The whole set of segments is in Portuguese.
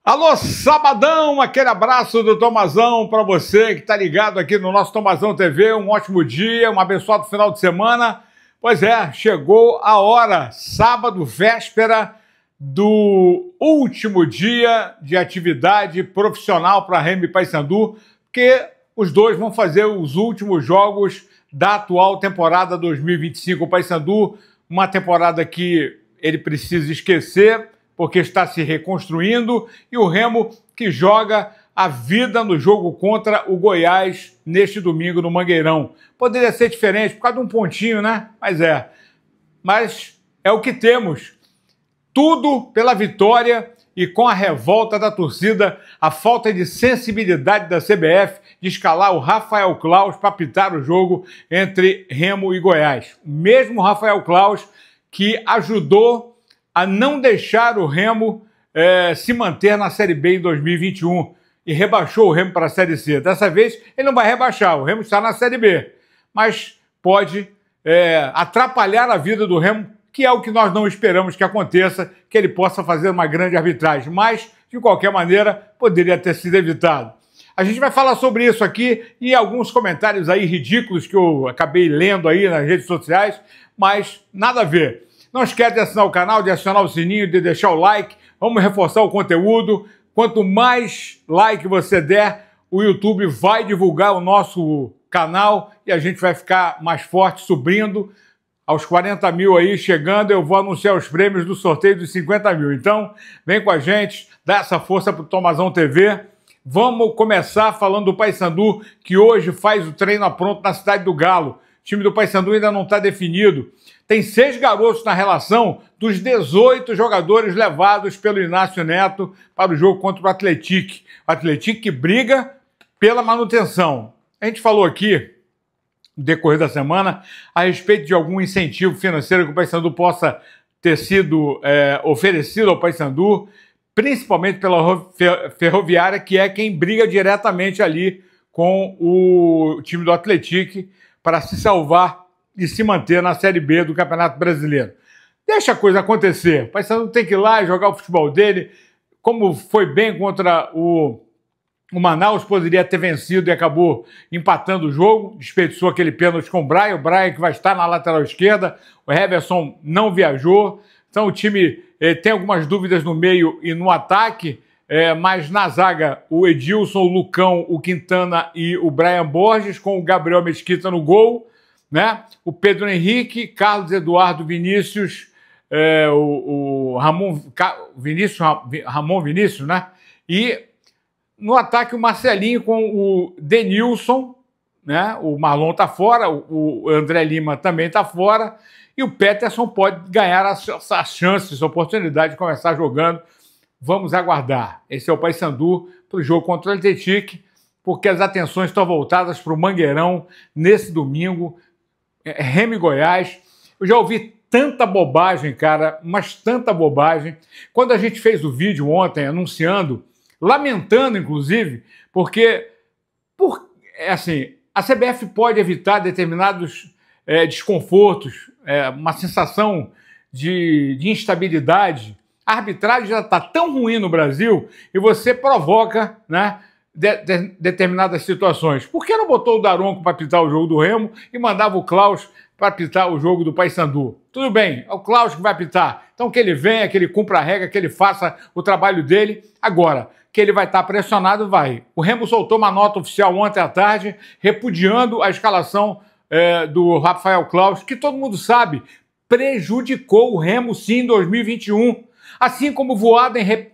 Alô, sabadão, aquele abraço do Tomazão para você que está ligado aqui no nosso Tomazão TV. Um ótimo dia, um abençoado final de semana. Pois é, chegou a hora, sábado, véspera do último dia de atividade profissional para Remo e Paysandu, porque os dois vão fazer os últimos jogos da atual temporada 2025. O Paysandu, uma temporada que ele precisa esquecer, porque está se reconstruindo, e o Remo que joga a vida no jogo contra o Goiás neste domingo no Mangueirão. Poderia ser diferente, por causa de um pontinho, né? Mas é o que temos. Tudo pela vitória e com a revolta da torcida, a falta de sensibilidade da CBF de escalar o Rafael Claus para apitar o jogo entre Remo e Goiás. O mesmo Rafael Claus que ajudou a não deixar o Remo se manter na Série B em 2021 e rebaixou o Remo para a Série C. Dessa vez, ele não vai rebaixar, o Remo está na Série B, mas pode atrapalhar a vida do Remo, que é o que nós não esperamos que aconteça, que ele possa fazer uma grande arbitragem, mas, de qualquer maneira, poderia ter sido evitado. A gente vai falar sobre isso aqui e alguns comentários aí ridículos que eu acabei lendo aí nas redes sociais, mas nada a ver. Não esquece de assinar o canal, de acionar o sininho, de deixar o like. Vamos reforçar o conteúdo. Quanto mais like você der, o YouTube vai divulgar o nosso canal e a gente vai ficar mais forte, subindo. Aos 40 mil aí, chegando, eu vou anunciar os prêmios do sorteio dos 50 mil. Então, vem com a gente, dá essa força para o Tomazão TV. Vamos começar falando do Paysandu, que hoje faz o treino pronto na Cidade do Galo. O time do Paysandu ainda não está definido. Tem 6 garotos na relação dos 18 jogadores levados pelo Inácio Neto para o jogo contra o Atlético. O Atlético que briga pela manutenção. A gente falou aqui, no decorrer da semana, a respeito de algum incentivo financeiro que o Paysandu possa ter sido oferecido ao Paysandu, principalmente pela Ferroviária, que é quem briga diretamente ali com o time do Atlético para se salvar e se manter na Série B do Campeonato Brasileiro. Deixa a coisa acontecer. O Paysandu tem que ir lá e jogar o futebol dele. Como foi bem contra o Manaus, poderia ter vencido e acabou empatando o jogo. Desperdiçou aquele pênalti com o Brian que vai estar na lateral esquerda. O Heverson não viajou. Então o time tem algumas dúvidas no meio e no ataque, mas na zaga o Edilson, o Lucão, o Quintana e o Brian Borges, com o Gabriel Mesquita no gol, né? O Pedro Henrique, Carlos Eduardo Vinícius, Ramon Vinícius, né? E no ataque o Marcelinho com o Denilson, né? O Marlon tá fora, o André Lima também tá fora, e o Peterson pode ganhar essa chance, essa oportunidade de começar jogando. Vamos aguardar. Esse é o Paysandu para o jogo contra o Atlético, porque as atenções estão voltadas para o Mangueirão nesse domingo. Remo e Goiás. Eu já ouvi tanta bobagem, cara, mas tanta bobagem. Quando a gente fez o vídeo ontem anunciando, lamentando inclusive, porque assim, a CBF pode evitar determinados desconfortos, uma sensação de instabilidade. A arbitragem já está tão ruim no Brasil e você provoca, né, determinadas situações. Por que não botou o Daronco para apitar o jogo do Remo e mandava o Claus para apitar o jogo do Paysandu? Tudo bem, é o Claus que vai apitar. Então que ele venha, que ele cumpra a regra, que ele faça o trabalho dele. Agora, que ele vai estar pressionado, vai. O Remo soltou uma nota oficial ontem à tarde, repudiando a escalação do Rafael Claus, que todo mundo sabe, prejudicou o Remo sim em 2021. Assim como o Voaden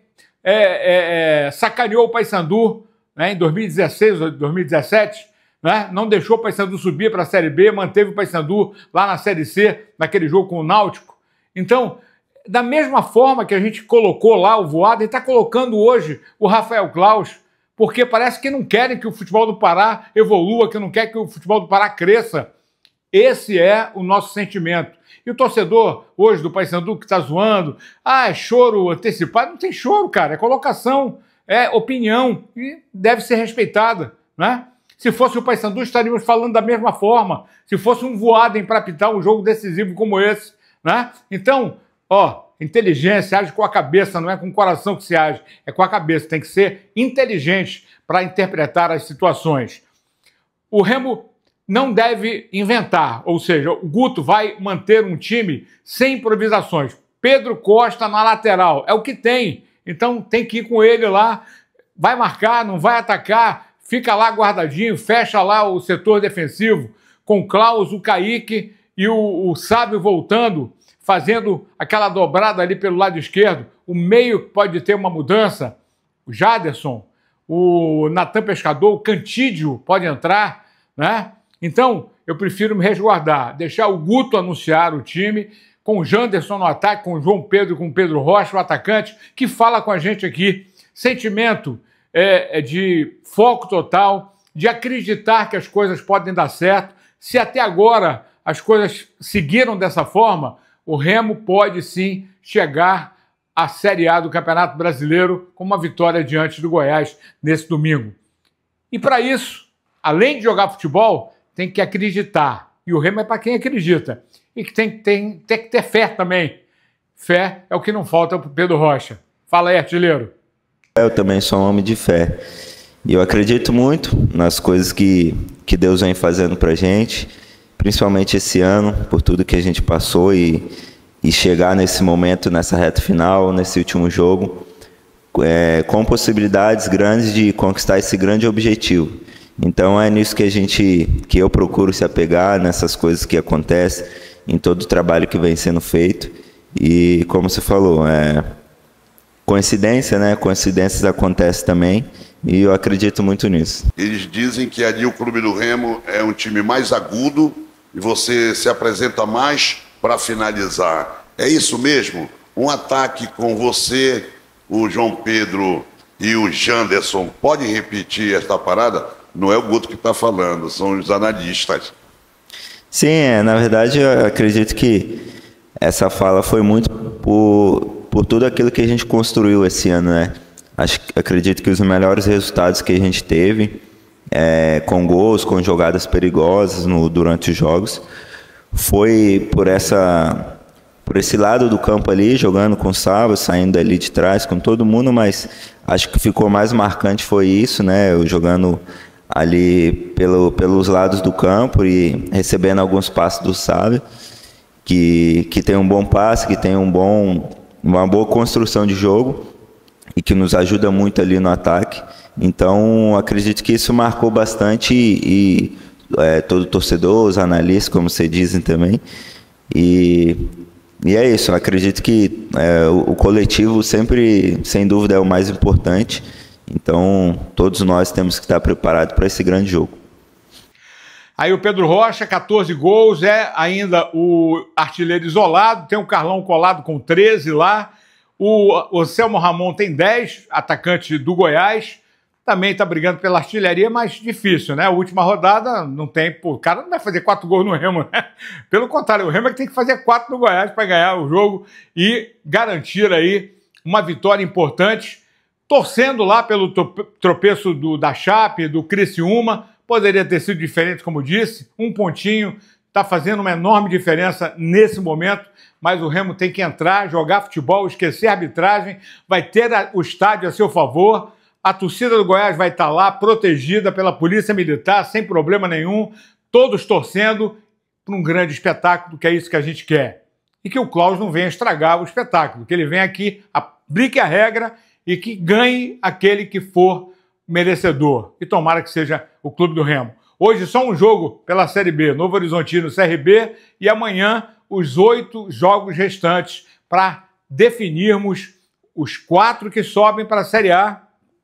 sacaneou o Paysandu, né, em 2016, 2017, né, não deixou o Paysandu subir para a Série B, manteve o Paysandu lá na Série C, naquele jogo com o Náutico. Então, da mesma forma que a gente colocou lá o Voaden, está colocando hoje o Rafael Claus, porque parece que não querem que o futebol do Pará evolua, que não quer que o futebol do Pará cresça. Esse é o nosso sentimento. E o torcedor hoje do Paysandu que está zoando, é choro antecipado, não tem choro, cara, é colocação, é opinião e deve ser respeitada, né? Se fosse o Paysandu, estaríamos falando da mesma forma. Se fosse um Voaden para apitar um jogo decisivo como esse, né? Então, inteligência, age com a cabeça, não é com o coração que se age, é com a cabeça. Tem que ser inteligente para interpretar as situações. O Remo não deve inventar, ou seja, o Guto vai manter um time sem improvisações. Pedro Costa na lateral, é o que tem, então tem que ir com ele lá, vai marcar, não vai atacar, fica lá guardadinho, fecha lá o setor defensivo, com o Klaus, o Kaique e o Sábio voltando, fazendo aquela dobrada ali pelo lado esquerdo. O meio pode ter uma mudança, o Jaderson, o Natan Pescador, o Cantídio pode entrar, né? Então, eu prefiro me resguardar, deixar o Guto anunciar o time, com o Janderson no ataque, com o João Pedro, com o Pedro Rocha, o atacante, que fala com a gente aqui. Sentimento de foco total, de acreditar que as coisas podem dar certo. Se até agora as coisas seguiram dessa forma, o Remo pode sim chegar à Série A do Campeonato Brasileiro com uma vitória diante do Goiás nesse domingo. E para isso, além de jogar futebol, tem que acreditar. E o Remo é para quem acredita. E que tem que ter fé também. Fé é o que não falta para o Pedro Rocha. Fala aí, artilheiro. Eu também sou um homem de fé. E eu acredito muito nas coisas que Deus vem fazendo para a gente, principalmente esse ano, por tudo que a gente passou e chegar nesse momento, nessa reta final, nesse último jogo, com possibilidades grandes de conquistar esse grande objetivo. Então é nisso que eu procuro se apegar, nessas coisas que acontecem, em todo o trabalho que vem sendo feito. E como você falou, coincidência, né? Coincidências acontecem também, e eu acredito muito nisso. Eles dizem que ali o Clube do Remo é um time mais agudo e você se apresenta mais para finalizar. É isso mesmo? Um ataque com você, o João Pedro e o Janderson, pode repetir esta parada? Não é o Guto que está falando, são os analistas. Sim, na verdade eu acredito que essa fala foi muito por tudo aquilo que a gente construiu esse ano, né? Acredito que os melhores resultados que a gente teve, com gols, com jogadas perigosas durante os jogos, foi por esse lado do campo ali, jogando com o Sábio, saindo ali de trás com todo mundo, mas acho que ficou mais marcante foi isso, né? Eu jogando ali pelos lados do campo e recebendo alguns passes do Sábio, que tem um bom passe, que tem uma boa construção de jogo e que nos ajuda muito ali no ataque. Então, acredito que isso marcou bastante e todo torcedor, os analistas, como vocês dizem também. E é isso, eu acredito que o coletivo sempre, sem dúvida, é o mais importante. Então, todos nós temos que estar preparados para esse grande jogo. Aí o Pedro Rocha, 14 gols, é ainda o artilheiro isolado, tem o Carlão colado com 13 lá, o Selmo Ramon tem 10, atacante do Goiás, também está brigando pela artilharia, mas difícil, né? A última rodada não tem, o cara não vai fazer 4 gols no Remo, né? Pelo contrário, o Remo é que tem que fazer 4 no Goiás para ganhar o jogo e garantir aí uma vitória importante, torcendo lá pelo tropeço da Chape, do Criciúma. Poderia ter sido diferente, como disse, um pontinho está fazendo uma enorme diferença nesse momento, mas o Remo tem que entrar, jogar futebol, esquecer a arbitragem, vai ter o estádio a seu favor, a torcida do Goiás vai estar lá, protegida pela polícia militar, sem problema nenhum, todos torcendo para um grande espetáculo, que é isso que a gente quer. E que o Klaus não venha estragar o espetáculo, que ele venha aqui, aplique a regra e que ganhe aquele que for merecedor. E tomara que seja o Clube do Remo. Hoje só um jogo pela Série B, Novo Horizontino, CRB, e amanhã os 8 jogos restantes para definirmos os 4 que sobem para a Série A.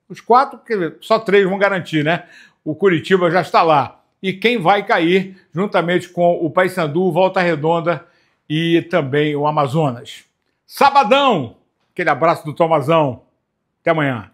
Os 4, que só 3 vão garantir, né? O Curitiba já está lá. E quem vai cair, juntamente com o Paysandu, Volta Redonda e também o Amazonas. Sabadão! Aquele abraço do Tomazão. Até amanhã.